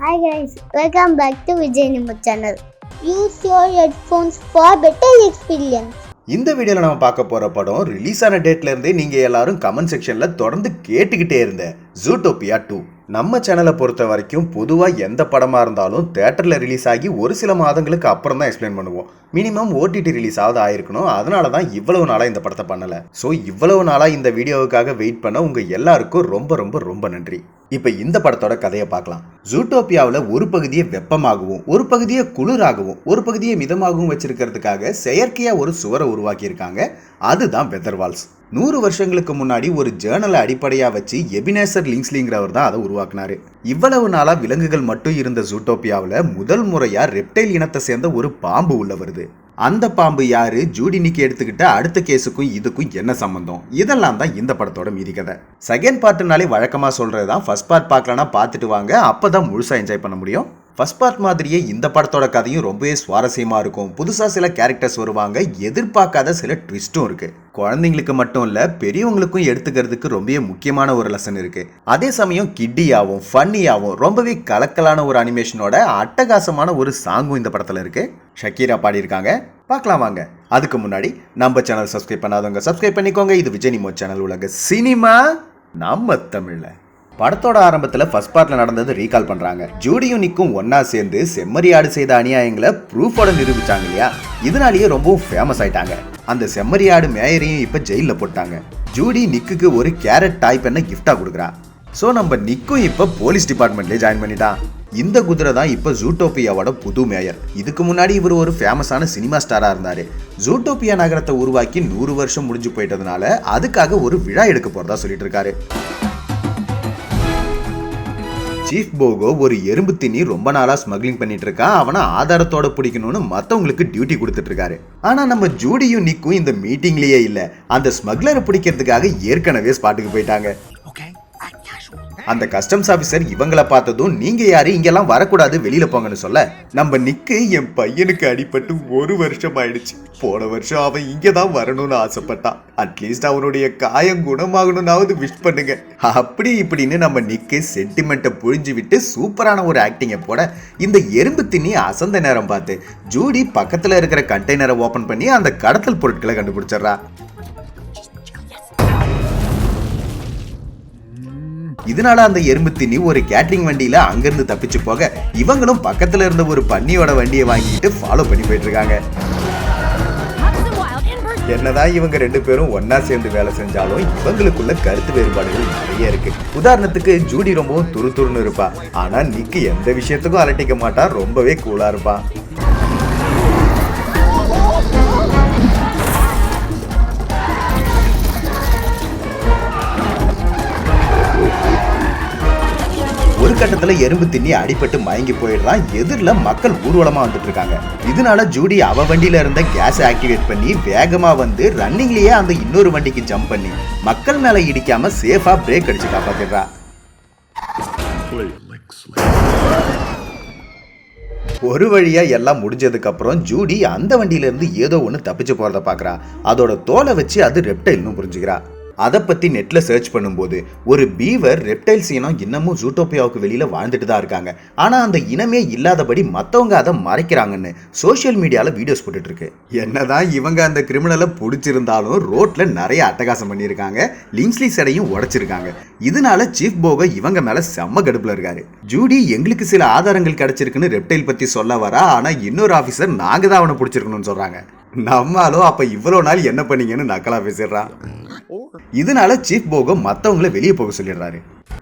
Hi guys, welcome back to Vijay Nimu channel. Use your headphones for better experience. இந்த வீடியோல நம்ம பார்க்க போற படம் ரிலீஸ் ஆன டேட்ல இருந்தே நீங்க எல்லாரும் கமெண்ட் செக்ஷன்ல தொடர்ந்து கேட்டுக்கிட்டே இருந்த ஜூட்டோபியா 2. நம்ம சேனலை பொறுத்த வரைக்கும் பொதுவாக எந்த படமாக இருந்தாலும் தேட்டரில் ரிலீஸ் ஆகி ஒரு சில மாதங்களுக்கு அப்புறம் தான் எக்ஸ்பிளைன் பண்ணுவோம். மினிமம் ஓடிடி ரிலீஸ் ஆகுது ஆயிருக்கணும். அதனால தான் இவ்வளவு நாளாக இந்த படத்தை பண்ணலை. ஸோ இவ்வளவு நாளாக இந்த வீடியோவுக்காக வெயிட் பண்ண உங்கள் எல்லாருக்கும் ரொம்ப ரொம்ப ரொம்ப நன்றி. இப்போ இந்த படத்தோட கதையை பார்க்கலாம். ஜூட்டோபியாவில் ஒரு பகுதியை வெப்பமாகவும் ஒரு பகுதியை குளிராகவும் ஒரு பகுதியை மிதமாகவும் வச்சிருக்கிறதுக்காக செயற்கையாக ஒரு சுவரை உருவாக்கியிருக்காங்க. அதுதான் வெதர்வால்ஸ். 100 வருஷங்களுக்கு முன்னாடி ஒரு ஜேர்னலை அடிப்படையாக வச்சு எபினேசர் லிங்ஸ்லிங்கிறவர் தான் அதை உருவாக்குனாரு. இவ்வளவு நாளாக விலங்குகள் மட்டும் இருந்த ஜூட்டோபியாவில் முதல் முறையாக ரெப்டைல் இனத்தை சேர்ந்த ஒரு பாம்பு உள்ள வருது. அந்த பாம்பு யாரு, ஜூடி நிக்கி எடுத்துக்கிட்ட அடுத்த கேஸுக்கும் இதுக்கும் என்ன சம்பந்தம், இதெல்லாம் தான் இந்த படத்தோட மீதி கதை. செகண்ட் பார்ட்னாலே வழக்கமாக சொல்கிறது தான் ஃபர்ஸ்ட் பார்ட் பார்க்கலன்னா பார்த்துட்டு வாங்க, அப்போ தான் முழுசாக என்ஜாய் பண்ண முடியும். ஃபர்ஸ்ட் பார்ட் மாதிரியே இந்த படத்தோட கதையும் ரொம்பவே சுவாரஸ்யமாக இருக்கும். புதுசாக சில கேரக்டர்ஸ் வருவாங்க, எதிர்பார்க்காத சில ட்விஸ்ட்டும் இருக்குது. குழந்தைங்களுக்கு மட்டும் இல்லை, பெரியவங்களுக்கும் எடுத்துக்கிறதுக்கு ரொம்பவே முக்கியமான ஒரு லெசன் இருக்குது. அதே சமயம் கிட்டியாகவும் ஃபன்னியாகவும் ரொம்பவே கலக்கலான ஒரு அனிமேஷனோட அட்டகாசமான ஒரு சாங்கும் இந்த படத்தில் இருக்குது. ஷக்கீரா பாடியிருக்காங்க. பார்க்கலாம் வாங்க. அதுக்கு முன்னாடி நம்ம சேனல் சப்ஸ்கிரைப் பண்ணாதவங்க சப்ஸ்கிரைப் பண்ணிக்கோங்க. இது விஜய் நிமோ சேனல், உலக சினிமா நம்ம தமிழில். படத்தோட ஆரம்பத்தில் ஃபர்ஸ்ட் பார்ட்ல நடந்தது ரீகால் பண்றாங்க. ஜூடியும் நிக்கும் ஒன்னா சேர்ந்து செம்மறியாடு செய்த அநியாயங்களை ப்ரூஃபோட நிரூபிச்சாங்க இல்லையா, இதனாலேயே ரொம்பவும் ஃபேமஸ் ஆயிட்டாங்க. அந்த செம்மறியாடு மேயரையும் இப்ப ஜெயில போட்டாங்க. ஜூடி நிக்குக்கு ஒரு கேரட் டாய் பெண்ணை கிஃப்டா கொடுக்குறா. ஸோ நம்ம நிக்கும் இப்ப போலீஸ் டிபார்ட்மெண்ட்லேயே ஜாயின் பண்ணிட்டான். இந்த குதிரை தான் இப்ப ஜூட்டோபியாவோட புது மேயர். இதுக்கு முன்னாடி இவர் ஒரு ஃபேமஸான சினிமா ஸ்டாரா இருந்தாரு. ஜூட்டோபியா நகரத்தை உருவாக்கி 100 வருஷம் முடிஞ்சு போயிட்டதுனால அதுக்காக ஒரு விழா எடுக்க போறதா சொல்லிட்டு இருக்காரு. சீஃப் போகோ ஒரு எறும்பு திணி ரொம்ப நாளா ஸ்மக்லிங் பண்ணிட்டு இருக்கான். அவனை ஆதாரத்தோட பிடிக்கணும்னு மற்றவங்களுக்கு டியூட்டி கொடுத்துட்டு இருக்காரு. ஆனா நம்ம ஜூடியும் நிக்கும் இந்த மீட்டிங்லயே இல்ல, அந்த ஸ்மக்லரை பிடிக்கிறதுக்காக ஏற்கனவே ஸ்பாட்டுக்கு போயிட்டாங்க. அந்த கஸ்டம்ஸ் ஆபீசர் இவங்களை பார்த்ததும் நீங்க யாரு, இங்கெல்லாம் வரக்கூடாது, வெளியில போங்கன்னு சொல்ல, நம்ம நிக்கு என் பையனுக்கு அடிபட்டு 1 வருஷம் ஆயிடுச்சு, போன வருஷம் அவன் இங்கதான் வரணும்னு ஆசைப்பட்டான், அட்லீஸ்ட் அவனுடைய காயம் குணமாகணும்னாவது விஷ் பண்ணுங்க, அப்படி இப்படின்னு நம்ம நிக்கு சென்டிமெண்ட்டை புழிஞ்சு விட்டு சூப்பரான ஒரு ஆக்டிங்கை போட இந்த எறும்பு திண்ணி அசந்த நேரம் பார்த்து ஜூடி பக்கத்துல இருக்கிற கண்டெய்னரை ஓபன் பண்ணி அந்த கடத்தல் பொருட்களை கண்டுபிடிச்சிடறா. இதனால அந்த எறும்பு திணி ஒரு கேட்டரிங் வண்டியில அங்கிருந்து தப்பிச்சு போக இவங்களும் பக்கத்துல இருந்த ஒரு பன்னியோட வண்டியை வாங்கிட்டு ஃபாலோ பண்ணி போயிட்டு இருக்காங்க. என்னதான் இவங்க 2 பேரும் ஒன்னா சேர்ந்து வேலை செஞ்சாலும் இவங்களுக்குள்ள கருத்து வேறுபாடுகள் நிறைய இருக்கு. உதாரணத்துக்கு ஜூடி ரொம்பவும் துருதுருன்னு இருப்பா, ஆனா நிக்கு எந்த விஷயத்துக்கும் அலட்டிக்க மாட்டா, ரொம்பவே கூலா இருப்பா. ஒரு கட்டத்துல எறும்பு திண்ணி அடிபட்டு மயங்கி போயிடுறான். எதிரில மக்கள் ஊர்வலமா வந்துட்டு இருக்காங்க. இதனால ஜூடி அவ வண்டியில இருந்த கேஸ் ஆக்டிவேட் பண்ணி வேகமா வந்து ரன்னிங்லயே அந்த இன்னொரு வண்டிக்கு ஜம்ப் பண்ணி மக்கள் மேல இடிக்காம சேஃபா பிரேக் அடிச்சு காப்பாத்திடுறா. ஒரு வழியா எல்லாம் முடிஞ்சதுக்கு அப்புறம் ஜூடி அந்த வண்டியில இருந்து ஏதோ ஒண்ணு தப்பிச்சு போறத பாக்குறா. அதோட தோலை வச்சு அது ரெப்டைல்னு புரிஞ்சுக்கிறா. அதை பற்றி நெட்டில் சர்ச் பண்ணும்போது ஒரு பீவர் ரெப்டைல்ஸ் இனம் இன்னமும் ஜூட்டோபியாவுக்கு வெளியில் வாழ்ந்துட்டு தான் இருக்காங்க, ஆனால் அந்த இனமே இல்லாதபடி மற்றவங்க அதை மறைக்கிறாங்கன்னு சோஷியல் மீடியாவில் வீடியோஸ் போட்டுட்ருக்கு. என்னதான் இவங்க அந்த கிரிமினலை பிடிச்சிருந்தாலும் ரோட்டில் நிறைய அட்டகாசம் பண்ணியிருக்காங்க, லிங்ஸ்லி சடையும் உடைச்சிருக்காங்க. இதனால சீஃப் போகோ இவங்க மேலே செம்ம கடுப்பில் இருக்காரு. ஜூடி எங்களுக்கு சில ஆதாரங்கள் கிடைச்சிருக்குன்னு ரெப்டைல் பற்றி சொல்ல வரா, ஆனால் இன்னொரு ஆஃபீஸர் நாங்கள் தான் அவனை பிடிச்சிருக்கணும்னு சொல்கிறாங்க. நம்மளும் அப்போ இவ்வளோ நாள் என்ன பண்ணீங்கன்னு நக்கலா பேசிடுறான். இதனால சீஃப் போகோ மற்றவங்களை வெளியே போக சொல்லிடுறாரு.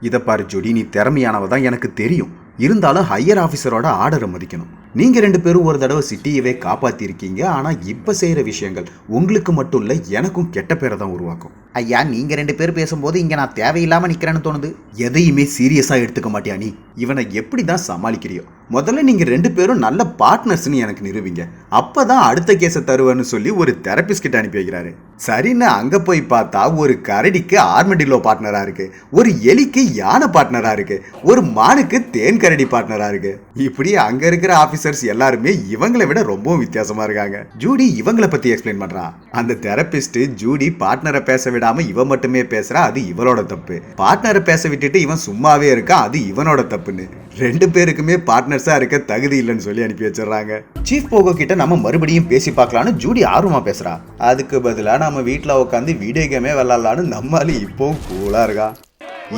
இதை பாரு ஜூடி, நீ திறமையானவ தான் எனக்கு தெரியும், இருந்தாலும் ஹையர் ஆஃபீஸரோட ஆர்டரை மதிக்கணும். நீங்கள் 2 பேரும் ஒரு தடவை சிட்டியவே காப்பாற்றிருக்கீங்க, ஆனால் இப்போ செய்கிற விஷயங்கள் உங்களுக்கு மட்டும் இல்லை எனக்கும் கெட்ட பேரை தான் உருவாக்கும். ஐயா, நீங்கள் 2 பேர் பேசும்போது இங்கே நான் தேவையில்லாமல் நிற்கிறேன்னு தோணுது. எதையுமே சீரியஸாக எடுத்துக்க மாட்டியா நீ? இவனை எப்படி தான் சமாளிக்கிறியோ? முதல்ல நீங்கள் 2 பேரும் நல்ல பார்ட்னர்ஸ்ன்னு எனக்கு நிரூபிங்க, அப்போ தான் அடுத்த கேஸை தருவேன்னு சொல்லி ஒரு தெரபிஸ்ட் கிட்ட அனுப்பி வைக்கிறாரு. சரின்னு அங்கே போய் பார்த்தா ஒரு கரடிக்கு ஆர்மடிலோ பார்ட்னராக இருக்குது, ஒரு எலிக்கு யானை பார்ட்னராக இருக்குது, ஒரு மானுக்கு தேன் கரடி பார்ட்னராக இருக்குது. இப்படி அங்கே இருக்கிற ஆஃபீஸ் ஆபீசர்ஸ் எல்லாருமே இவங்களை விட ரொம்பவும் வித்தியாசமா இருக்காங்க. ஜூடி இவங்களை பத்தி எக்ஸ்பிளைன் பண்றான். அந்த தெரபிஸ்ட் ஜூடி பார்ட்னரை பேச விடாம இவன் மட்டுமே பேசுறா, அது இவளோட தப்பு. பார்ட்னரை பேச விட்டுட்டு இவன் சும்மாவே இருக்கா, அது இவனோட தப்புன்னு. ரெண்டு பேருக்குமே பார்ட்னர்ஸா இருக்க தகுதி இல்லைன்னு சொல்லி அனுப்பி வச்சிடறாங்க. சீஃப் போகோ கிட்ட நம்ம மறுபடியும் பேசி பார்க்கலான்னு ஜூடி ஆர்வமா பேசுறா. அதுக்கு பதிலா நம்ம வீட்டுல உட்காந்து வீடியோ கேமே விளாடலான்னு நம்மளால இப்பவும் கூலா இருக்கா.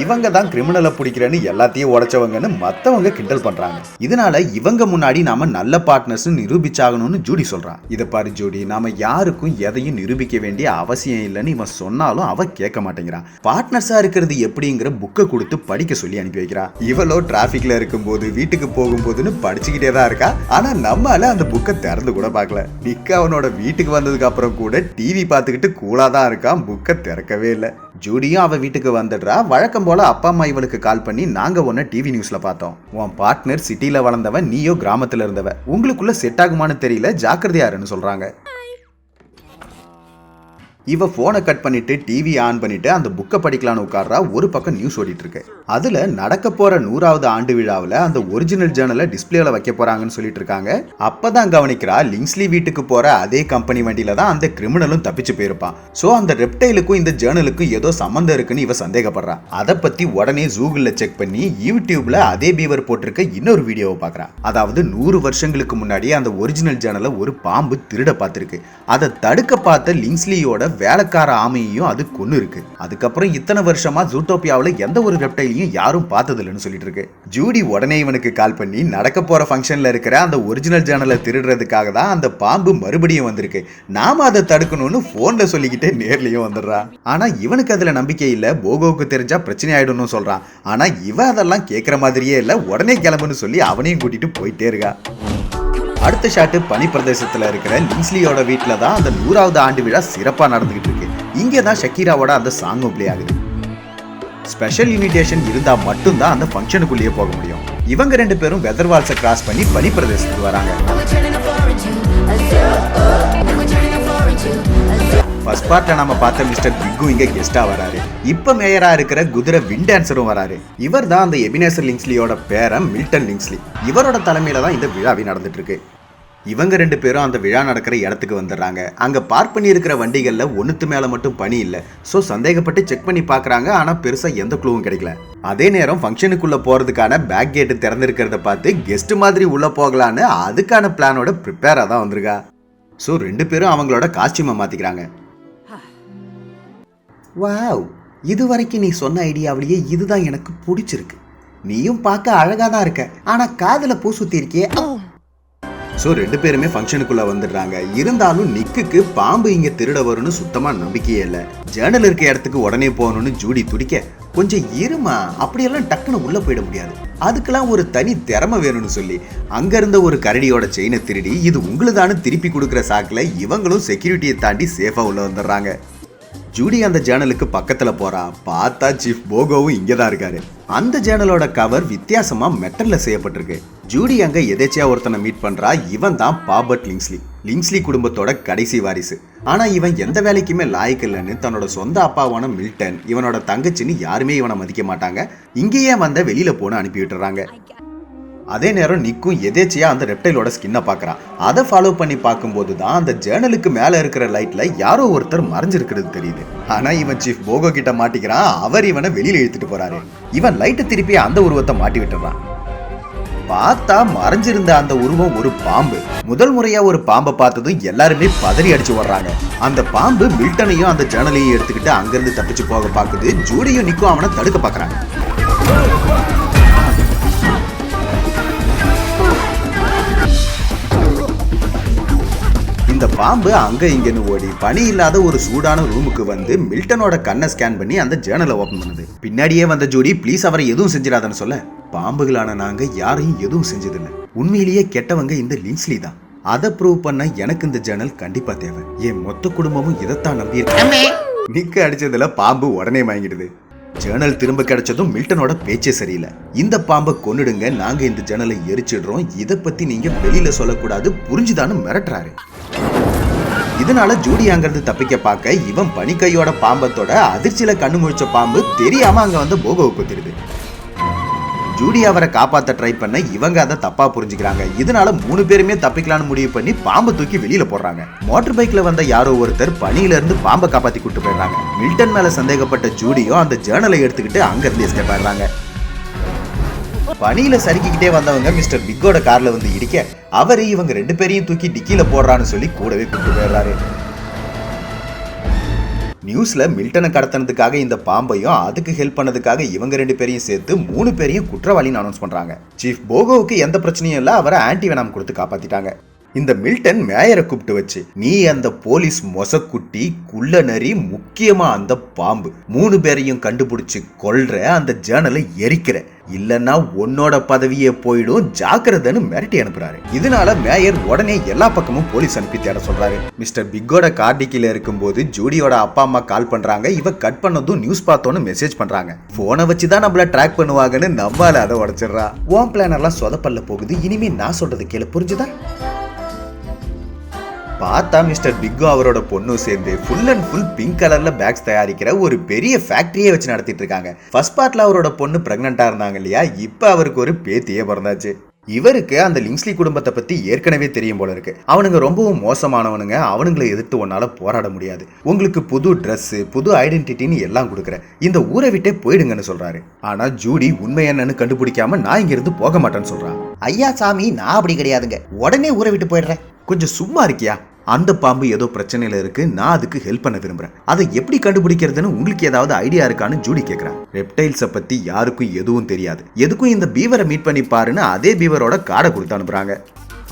இவங்க தான் கிரிமினலை பிடிக்கிறேன்னு எல்லாத்தையும் உடைச்சவங்கன்னு மற்றவங்க கிண்டல் பண்றாங்க. இதனால இவங்க முன்னாடி நாம நல்ல பார்ட்னர்ஸ் நிரூபிச்சாகணும்னு ஜூடி சொல்றான். இதை பாரு ஜூடி, நாம யாருக்கும் எதையும் நிரூபிக்க வேண்டிய அவசியம் இல்லைன்னு இவன் சொன்னாலும் அவ கேட்க மாட்டேங்கிறான். பார்ட்னர்ஸா இருக்கிறது எப்படிங்கிற புக்கை கொடுத்து படிக்க சொல்லி அனுப்பி வைக்கிறா. இவளோ டிராபிக்ல இருக்கும்போது வீட்டுக்கு போகும்போதுன்னு படிச்சுக்கிட்டே தான் இருக்கா. ஆனா நம்மளால அந்த புக்கை திறந்து கூட பார்க்கல. நிக்க அவனோட வீட்டுக்கு வந்ததுக்கு அப்புறம் கூட டிவி பார்த்துக்கிட்டு கூலாதான் இருக்கான், புக்கை திறக்கவே இல்லை. ஜூடியும் அவ வீட்டுக்கு வந்துடுறா. வழக்கம் போல அப்பா அம்மா இவளுக்கு கால் பண்ணி, நாங்க ஒன்னு டிவி நியூஸ்ல பார்த்தோம், உன் பார்ட்னர் சிட்டில வளர்ந்தவன், நீயோ கிராமத்துல இருந்தவ, உங்களுக்குள்ள செட் ஆகுமான்னு தெரியல, ஜாக்கிரதையாருன்னு சொல்றாங்க. இவ போனை கட் பண்ணிட்டு டிவி ஆன் பண்ணிட்டு அந்த புக்கை படிக்கலான்னு உட்கார்றா. ஒரு பக்கம் நியூஸ் ஓடிட்டு இருக்கு. அதுல நடக்க போற 100வது ஆண்டு விழாவில் அந்த ஒரிஜினல் ஜேர்னலை டிஸ்பிளேல வைக்க போறாங்கன்னு சொல்லிட்டு இருக்காங்க. அப்பதான் கவனிக்கிறா, லிங்ஸ்லி வீட்டுக்கு போற அதே கம்பெனி வண்டியில தான் அந்த கிரிமினலும் தப்பிச்சு போயிருப்பான். சோ அந்த ரெப்டைலுக்கும் இந்த ஜேர்னலுக்கும் ஏதோ சம்பந்தம் இருக்குன்னு இவ சந்தேகப்படுறா. அதை பத்தி உடனே கூகுள்ல செக் பண்ணி யூடியூப்ல அதே பீவர் போட்டிருக்க இன்னொரு வீடியோவை பாக்குறா. அதாவது 100 வருஷங்களுக்கு முன்னாடி அந்த ஒரிஜினல் ஜேர்னலை ஒரு பாம்பு திருட பார்த்திருக்கு. அதை தடுக்க பார்த்த லிங்ஸ்லியோட வேலைக்கார ஆமையையும் அது கொன்னு இருக்கு. அதுக்கப்புறம் இத்தனை வருஷமா ஜூட்டோபியாவில் எந்த ஒரு ரெப்டைலையும் யாரும் பார்த்தது இல்லைன்னு சொல்லிட்டு இருக்கு. ஜூடி உடனே இவனுக்கு கால் பண்ணி, நடக்க போற ஃபங்க்ஷன்ல இருக்கிற அந்த ஒரிஜினல் ஜேர்னலை திருடுறதுக்காக தான் அந்த பாம்பு மறுபடியும் வந்திருக்கு, நாம அதை தடுக்கணும்னு போன்ல சொல்லிக்கிட்டே நேர்லயும் வந்துடுறா. ஆனா இவனுக்கு அதுல நம்பிக்கை இல்ல. போகோவுக்கு தெரிஞ்சா பிரச்சனை ஆயிடும்னு சொல்றான். ஆனா இவ அதெல்லாம் கேட்கிற மாதிரியே இல்ல. உடனே கிளம்புன்னு சொல்லி அவனையும் கூட்டிட்டு போயிட்டே இருக்கா. அடுத்த ஷாட்டு பனி பிரதேசத்துல இருக்கிற லிங்ஸ்லியோட வீட்டுல தான் அந்த 100வது ஆண்டு விழா சிறப்பா நடந்துகிட்டு இருக்கு. இங்கே தான் ஷக்கீராவோட அந்த சாங்கும் பிளே ஆகுது. ஸ்பெஷல் இன்விடேஷன் இருந்தா மட்டும்தான் அந்த ஃபங்க்ஷனுக்குள்ளேயே போக முடியும். இவங்க ரெண்டு பேரும் வெதர் வால்ஸை கிராஸ் பண்ணி பனி பிரதேசத்துக்கு வராங்க. ஃபர்ஸ்ட் பார்ட்ல நாம பார்த்த மிஸ்டர் பிக்கு இங்க கெஸ்டா வராரு. இப்ப மேயரா இருக்கிற குதிரை விண்டான்சரும் வராரு. இவர் தான் அந்த எபினேசர் லிங்ஸ்லியோட பேரன் மில்டன் லிங்ஸ்லி. இவரோட தலைமையில தான் இந்த விழாவே நடந்துட்டு இருக்கு. இவங்க ரெண்டு பேரும் அந்த விழா நடக்கிற இடத்துக்கு வந்துடுறாங்க. அங்க பார்க் பண்ணி இருக்கிற வண்டிகள்ல ஒண்ணுத்து மேல மட்டும் பனி இல்ல. சோ சந்தேகப்பட்டு செக் பண்ணி பாக்குறாங்க. ஆனா பெருசா எந்த க்ளூவும் கிடைக்கல. அதே நேரம் ஃபங்க்ஷனுக்குள்ள போறதுக்கான பேக் கேட்டு திறந்திருக்கிறத பார்த்து கெஸ்ட் மாதிரி உள்ள போகலான்னு அதுக்கான பிளானோட ப்ரிப்பேரா தான் வந்திருக்கா. சோ ரெண்டு பேரும் அவங்களோட காஸ்டியூமை மாத்திக்கிறாங்க. வாவ், இது வரைக்கும் நீ சொன்ன ஐடியாவிலேயே இதுதான் எனக்கு பிடிச்சிருக்கு. நீயும் பார்க்க அழகா தான் இருக்க, ஆனா காதுல பூ சுத்தி இருக்கியே. சோ ரெண்டு பேருமே ஃபங்க்ஷனுக்குள்ள வந்துடுறாங்க. இருந்தாலும் நிக்குக்கு பாம்பு இங்க திருட வரும்னு சுத்தமா நம்பிக்கையே இல்லை. ஜேர்னல் இருக்க இடத்துக்கு உடனே போகணும்னு ஜூடி துடிக்க, கொஞ்சம் இருமா, அப்படியெல்லாம் டக்குன்னு உள்ள போயிட முடியாது, அதுக்கெல்லாம் ஒரு தனி திறமை வேணும்னு சொல்லி அங்க இருந்த ஒரு கரடியோட செயினை திருடி இது உங்களுதானு திருப்பி கொடுக்குற சாக்குல இவங்களும் செக்யூரிட்டியை தாண்டி சேஃபா உள்ள வந்துடுறாங்க. ஜூடி அந்த ஜேர்னலுக்கு பக்கத்துல போறா. பார்த்தா சீஃப் போகோவும் இங்கதான் இருக்காரு. அந்த ஜேர்னலோட கவர் வித்தியாசமா மெட்டல்ல செய்யப்பட்டிருக்கு. ஜூடி அங்க எதேச்சியா ஒருத்தனை மீட் பண்றா. இவன் தான் பாபர்ட் லிங்ஸ்லி, லிங்ஸ்லி குடும்பத்தோட கடைசி வாரிசு. ஆனா இவன் எந்த வேலைக்குமே லாய்க்கு இல்லைன்னு தன்னோட சொந்த அப்பாவான மில்டன், இவனோட தங்கச்சின்னு யாருமே இவனை மதிக்க மாட்டாங்க. இங்கேயே வந்த வெளியில போன அனுப்பி விட்டுறாங்க. அதே நேரம் நிக்கும் எதேச்சியா அந்த ரெப்டைலோட ஸ்கின்னை பார்க்கறான். அதை ஃபாலோ பண்ணி பார்க்கும்போது தான் அந்த ஜேர்னலுக்கு மேல இருக்கிற லைட்ல யாரோ ஒருத்தர் மறைஞ்சிருக்கிறது தெரியுது. ஆனா இவன் சீஃப் போகோ கிட்ட மாட்டிக்கிறான். அவர் இவனை வெளியில இழுத்துட்டு போறாரு. இவன் லைட்டை திருப்பி அந்த உருவத்தை மாட்டி விட்டுறான். பார்த்தா மறைஞ்சிருந்த அந்த உருவம் ஒரு பாம்பு. முதல் முறையா ஒரு பாம்பை பார்த்ததும் எல்லாருமே பதறி அடிச்சு வர்றாங்க. அந்த பாம்பு மில்டனையும் அந்த ஜேர்னலையும் எடுத்துக்கிட்டு அங்கிருந்து தப்பிச்சு போக பார்க்குது. ஜூடியும் நிக்கும் அவனை தடுக்க பார்க்கறாங்க. இந்த பாம்பு அங்க இங்கன்னு ஓடி பனி இல்லாத ஒரு சூடான ரூமுக்கு வந்து மில்டனோட கண்ணை ஸ்கேன் பண்ணி அந்த ஜேர்னலை ஓபன் பண்ணுது. பின்னாடியே வந்த ஜூடி, ப்ளீஸ் அவரை எதுவும் செஞ்சிடாதன்னு சொல்ல, பாம்புகளான நாங்க யாரையும் எதுவும் செஞ்சதில்லை, உண்மையிலேயே கெட்டவங்க இந்த லிங்ஸ்லி தான், அதை ப்ரூவ் பண்ண எனக்கு இந்த ஜேர்னல் கண்டிப்பா தேவை, என் மொத்த குடும்பமும் இதைத்தான் நம்பி இருக்கு. நிக்க அடிச்சதுல பாம்பு உடனே வாங்கிடுது. ஜேர்னல் திரும்ப கிடைச்சதும் மில்டனோட பேச்சே சரியில்லை. இந்த பாம்பை கொன்னுடுங்க, நாங்க இந்த ஜேர்னலை எரிச்சிடுறோம், இதை பத்தி நீங்க வெளியில சொல்லக்கூடாது, புரிஞ்சுதான்னு மிரட்டுறாரு. இதனால ஜூடி அங்கிருந்து தப்பிக்க பார்க்க இவன் பனிக்கையோட பாம்பத்தோட அதிர்ச்சியில கண்ணு முழிச்ச பாம்பு தெரியாம அங்க வந்து போகோவை குத்திடுது. ஜூடி அவரை காப்பாத்த ட்ரை பண்ண இவங்க அதை தப்பா புரிஞ்சுக்கிறாங்க. இதனால 3 பேருமே தப்பிக்கலாம்னு முடிவு பண்ணி பாம்பு தூக்கி வெளியில போடுறாங்க. மோட்டார் பைக்ல வந்த யாரோ ஒருத்தர் பனியில இருந்து பாம்பை காப்பாத்தி கூட்டு போயிடுறாங்க. மில்டன் மேல சந்தேகப்பட்ட ஜூடியும் அந்த ஜேர்னலை எடுத்துக்கிட்டு அங்க இருந்து எஸ்கேப் ஆயிடுறாங்க. பனியில சறுக்கிக்கிட்டே வந்தவங்க மிஸ்டர் பிக்கோட கார்ல வந்து இடிக்க அவரு இவங்க 2 பேரையும் தூக்கி டிக்கில போடுறான்னு சொல்லி கூடவே கூட்டு போயிடுறாரு. நியூஸ்ல மில்டனை கடத்தினதுக்காக இந்த பாம்பையும் அதுக்கு ஹெல்ப் பண்ணதுக்காக இவங்க 2 பேரையும் சேர்த்து 3 பேரையும் குற்றவாளின்னு அனௌன்ஸ் பண்றாங்க. சீஃப் போகோவுக்கு எந்த பிரச்சனையும் இல்ல, அவரை ஆன்டிவெனம் கொடுத்து காப்பாத்திட்டாங்க. இந்த மில்டன் மேயரை கூப்பிட்டு வச்சு, நீ அந்த போலீஸ் மொசக்குட்டி குள்ள நரி முக்கியமா அந்த பாம்பு 3 பேரையும் கண்டுபிடிச்சு கொல்ற, அந்த ஜேர்னலை எரிக்கிற, இல்லன்னா உன்னோட பதவியே போயிடும், ஜாக்கிரதைன்னு மிரட்டி அனுப்புறாரு. இதனால மேயர் உடனே எல்லா பக்கமும் போலீஸ் அனுப்பி தேட சொல்றாரு. மிஸ்டர் பிக்கோட கார்டிக்கில இருக்கும்போது ஜூடியோட அப்பா அம்மா கால் பண்றாங்க. இவ கட் பண்ணதும் நியூஸ் பார்த்தோன்னு மெசேஜ் பண்றாங்க. போனை வச்சுதான் நம்மள ட்ராக் பண்ணுவாங்கன்னு நம்மால அதை உடைச்சிடறா. ஓம் பிளானர்லாம் சொதப்பல்ல போகுது, இனிமே நான் சொல்றது கேளு, புரிஞ்சுதா? பார்த்தா மிஸ்டர் பிக்கோ அவரோட பொண்ணும் சேர்ந்து ஃபுல் அண்ட் ஃபுல் பிங்க் கலர்ல பேக்ஸ் தயாரிக்கிற ஒரு பெரிய ஃபேக்டரியே வச்சு நடத்திட்டு இருக்காங்க. ஃபர்ஸ்ட் பார்ட்ல அவரோட பொண்ணு பிரெக்னெண்டா இருந்தாங்க இல்லையா, இப்ப அவருக்கு ஒரு பேத்தியே பிறந்தாச்சு. இவருக்கு அந்த லிங்ஸ்லி குடும்பத்தை பத்தி ஏற்கனவே தெரியும் போல இருக்கு. அவனுங்க ரொம்பவும் மோசமானவனுங்க, அவனுங்களை எதிர்த்து உன்னால போராட முடியாது, உங்களுக்கு புது ட்ரெஸ் புது ஐடென்டிட்டின்னு எல்லாம் கொடுக்குற, இந்த ஊரை விட்டே போயிடுங்கன்னு சொல்றாரு. ஆனா ஜூடி உண்மை என்னன்னு கண்டுபிடிக்காம நான் இங்க இருந்து போக மாட்டேன்னு சொல்றான். ஐயா சாமி, நான் அப்படி கிடையாதுங்க, உடனே ஊரை விட்டு போயிடுறேன். கொஞ்சம் சும்மா இருக்கியா? அந்த பாம்பு ஏதோ பிரச்சனையில இருக்கு, நான் அதுக்கு ஹெல்ப் பண்ண விரும்புறேன், அதை எப்படி கண்டுபிடிக்கிறதுன்னு உங்களுக்கு ஏதாவது ஐடியா இருக்கான்னு ஜூடி கேக்குறான். ரெப்டைல்ஸை பத்தி யாருக்கும் எதுவும் தெரியாது, எதுக்கும் இந்த பீவரை மீட் பண்ணி பாருன்னு அதே பீவரோட கார்டை கொடுத்து அனுப்புறாங்க.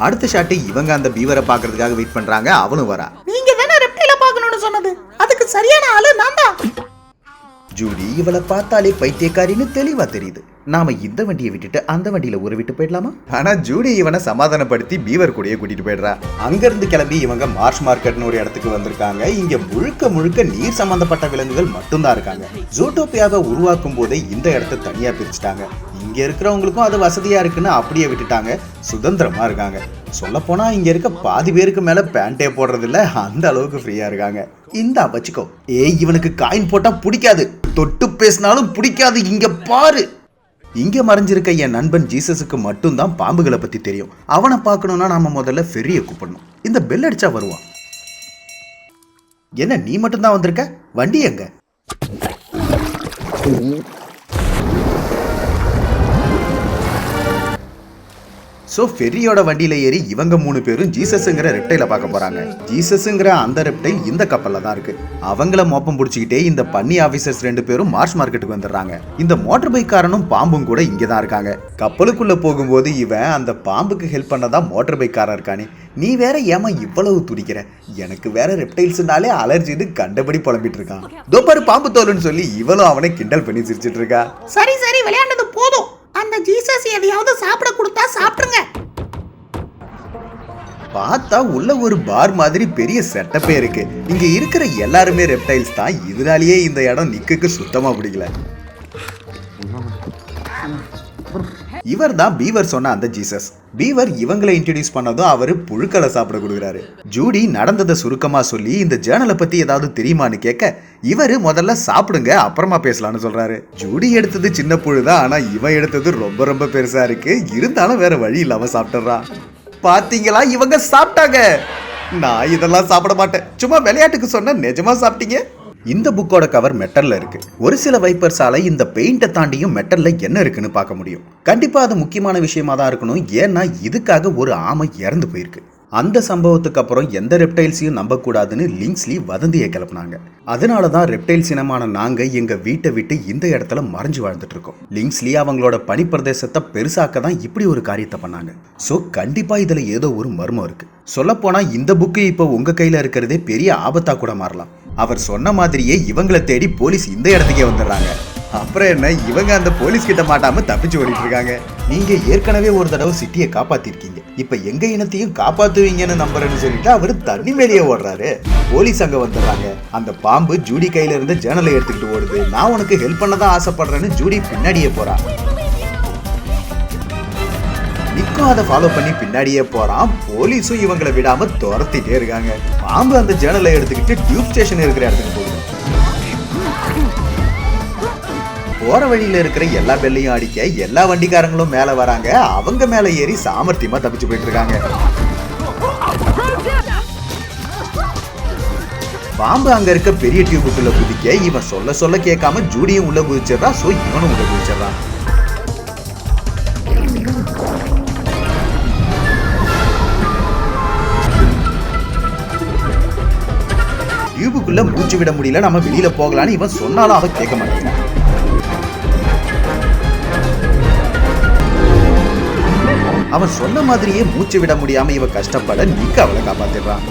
அடுத்த ஷாட்டு இவங்க அந்த பீவரை பாக்குறதுக்காக வெயிட் பண்றாங்க. அவனும் வரா. நீங்க தானே ரெப்டைல பார்க்கணும்னு சொன்னது, அதுக்கு சரியான ஆளு நான் தான். ஜூடி இவளை பார்த்தாலே பைத்தியக்காரின்னு தெளிவா தெரியுது. நாம இந்த வண்டியை விட்டுட்டு அந்த வண்டியில ஊரை விட்டு போயிடலாமா? ஆனா ஜூடி இவனை சமாதானப்படுத்தி பீவர் கூடயே கூட்டிட்டு போயிடுறா. அங்க இருந்து கிளம்பி இவங்க மார்ஷ் மார்க்கெட்னு ஒரு இடத்துக்கு வந்திருக்காங்க. இங்க முழுக்க முழுக்க நீர் சம்பந்தப்பட்ட விலங்குகள் மட்டும்தான் இருக்காங்க. ஜூட்டோபியாவை உருவாக்கும் போதே இந்த இடத்த தனியா பிரிச்சுட்டாங்க. இங்க இருக்கிறவங்களுக்கும் அது வசதியா இருக்குன்னு அப்படியே விட்டுட்டாங்க, சுதந்திரமா இருக்காங்க. சொல்ல போனா இங்க இருக்க பாதி பேருக்கு மேல பேண்டே போடுறது இல்ல, அந்த அளவுக்கு ஃப்ரீயா இருக்காங்க. இந்த வச்சுக்கோ. ஏய், இவனுக்கு காயின் போட்டா பிடிக்காது, தொட்டு பேசினாலும் பிடிக்காது. இங்க பாரு. இங்க மறைஞ்சிருக்க என் நண்பன் ஜீசஸுக்கு மட்டும்தான் பாம்புகளை பத்தி தெரியும். அவனை பார்க்கணும்னா நாம முதல்ல ஃபெரியை கூப்பிடணும். இந்த பெல் அடிச்சா வருவான். என்ன நீ மட்டும்தான் வந்திருக்க? வண்டி எங்க? ஸோ ஃபெரியோட வண்டியில ஏறி இவங்க 3 பேரும் ஜீசஸ்ங்கிற ரெப்டைல பார்க்க போறாங்க. ஜீசஸ்ங்கிற அந்த ரெப்டைல் இந்த கப்பல்ல தான் இருக்கு. அவங்கள மோப்பம் பிடிச்சிக்கிட்டே இந்த பன்னி ஆபீசர்ஸ் 2 பேரும் மார்ஷ் மார்க்கெட்டுக்கு வந்துடுறாங்க. இந்த மோட்டர் பைக் காரனும் பாம்பும் கூட இங்கே தான் இருக்காங்க. கப்பலுக்குள்ள போகும்போது இவன் அந்த பாம்புக்கு ஹெல்ப் பண்ணதா மோட்டர் பைக் காரன் இருக்கானே, நீ வேற ஏமா இவ்வளவு துடிக்கிற, எனக்கு வேற ரெப்டைல்ஸ்னாலே அலர்ஜின்னு கண்டபடி புலம்பிட்டு இருக்கான். தோப்பாரு பாம்பு தோலுன்னு சொல்லி இவளும் அவனை கிண்டல் பண்ணி சிரிச்சிட்டு இருக்கா. சரி சரி, விளையாண்டது போதும், அந்த ஜீசஸ் எதையாவது சாப்பிட கொடுத்தா சாப்பிடுங்க. பார்த்தா உள்ள ஒரு பார் மாதிரி பெரிய செட்டப்பே இருக்கு. இங்க இருக்கிற எல்லாருமே ரெப்டைல்ஸ் தான். இதனாலேயே இந்த இடம் நிக்குக்கு சுத்தமா பிடிக்கல. இவர் தான் பீவர் சொன்ன அந்த ஜீசஸ். பீவர் இவங்களை இன்ட்ரோடியூஸ் பண்ணதும் அவரு புழுக்களை சாப்பிட கொடுக்குறாரு. ஜூடி நடந்ததை சுருக்கமா சொல்லி இந்த ஜேர்னலை பத்தி ஏதாவது தெரியுமான்னு கேட்க இவரு முதல்ல சாப்பிடுங்க அப்புறமா பேசலாம்னு சொல்றாரு. ஜூடி எடுத்தது சின்ன புழுதான், ஆனா இவன் எடுத்தது ரொம்ப ரொம்ப பெருசா இருக்கு. இருந்தாலும் வேற வழி இல்லாம சாப்பிட்டுறான். பாத்தீங்களா, இவங்க சாப்பிட்டாங்க. நான் இதெல்லாம் சாப்பிட மாட்டேன், சும்மா விளையாட்டுக்கு சொன்ன, நிஜமா சாப்பிட்டீங்க. இந்த புக்கோட கவர் மெட்டல்ல இருக்கு. ஒரு சில வைப்பர்ஸால இந்த பெயிண்டை தாண்டியும் மெட்டல்ல என்ன இருக்குன்னு பார்க்க முடியும். கண்டிப்பா அது முக்கியமான விஷயமா தான் இருக்கணும், ஏன்னா இதுக்காக ஒரு ஆமை இறந்து போயிருக்கு. அந்த சம்பவத்துக்கு அப்புறம் எந்த ரெப்டைல்ஸையும் நம்பக்கூடாதுன்னு லிங்ஸ்லி வதந்தியை கிளப்பினாங்க. அதனால தான் ரெப்டைல்ஸ் இனமான நாங்க எங்க வீட்டை விட்டு இந்த இடத்துல மறைஞ்சு வாழ்ந்துட்டு இருக்கோம். லிங்ஸ்லி அவங்களோட பனிப்பிரதேசத்தை பெருசாக்க தான் இப்படி ஒரு காரியத்தை பண்ணாங்க. ஸோ கண்டிப்பா இதுல ஏதோ ஒரு மர்மம் இருக்கு. சொல்லப்போனா இந்த புக்கு இப்போ உங்க கையில இருக்கிறதே பெரிய ஆபத்தா கூட மாறலாம். அவர் சொன்ன மாதிரியே இவங்களை தேடி போலீஸ் இந்த இடத்துக்கே வந்துடுறாங்க. அப்புறம் என்ன, இவங்க அந்த போலீஸ் கிட்ட மாட்டாம தப்பிச்சு ஓடிட்டு இருக்காங்க. நீங்க ஏற்கனவே ஒரு தடவை சிட்டியை காப்பாத்திருக்கீங்க, இப்ப எங்க இனத்தையும் காப்பாத்துவீங்கன்னு நம்புறேன்னு சொல்லிட்டு அவரு தண்ணி மேலேயே ஓடுறாரு. போலீஸ் அங்க வந்துடுறாங்க. அந்த பாம்பு ஜூடி கையில இருந்த ஜேர்னலை எடுத்துக்கிட்டு ஓடுது. நான் உனக்கு ஹெல்ப் பண்ணதான் ஆசைப்படுறேன்னு ஜூடி பின்னாடியே போறா. நிக்கும் அதை ஃபாலோ பண்ணி பின்னாடியே போறான். போலீஸும் இவங்களை விடாம துரத்திட்டே இருக்காங்க. பாம்பு அந்த ஜேர்னலை எடுத்துக்கிட்டு டியூப் ஸ்டேஷன் இருக்கிற இடத்துக்கு போகுது. போற வழியில இருக்கிற எல்லா பெல்லையும் அடிக்க எல்லா வண்டிக்காரங்களும் மேல வராங்க. அவங்க மேல ஏறி சாமர்த்தியமா தப்பிச்சு போயிட்டு இருக்காங்க. பாம்பு அங்க இருக்க பெரிய டியூபுக்குள்ள குதிக்க இவன் சொல்ல சொல்ல கேட்காம ஜூடியும் உள்ள குதிச்சிடறான். சோ இவனும் உள்ள குதிச்சிடறான். டியூபுக்குள்ள மூச்சு விட முடியல, நம்ம வெளியில போகலான்னு இவன் சொன்னாலும் அவன் கேட்க மாட்டேங்கிறான். அவன் சொன்ன மாதிரியே மூச்சு விட முடியாம இவன் கஷ்டப்பட நிக்க அவளை காப்பாத்திடுறான்.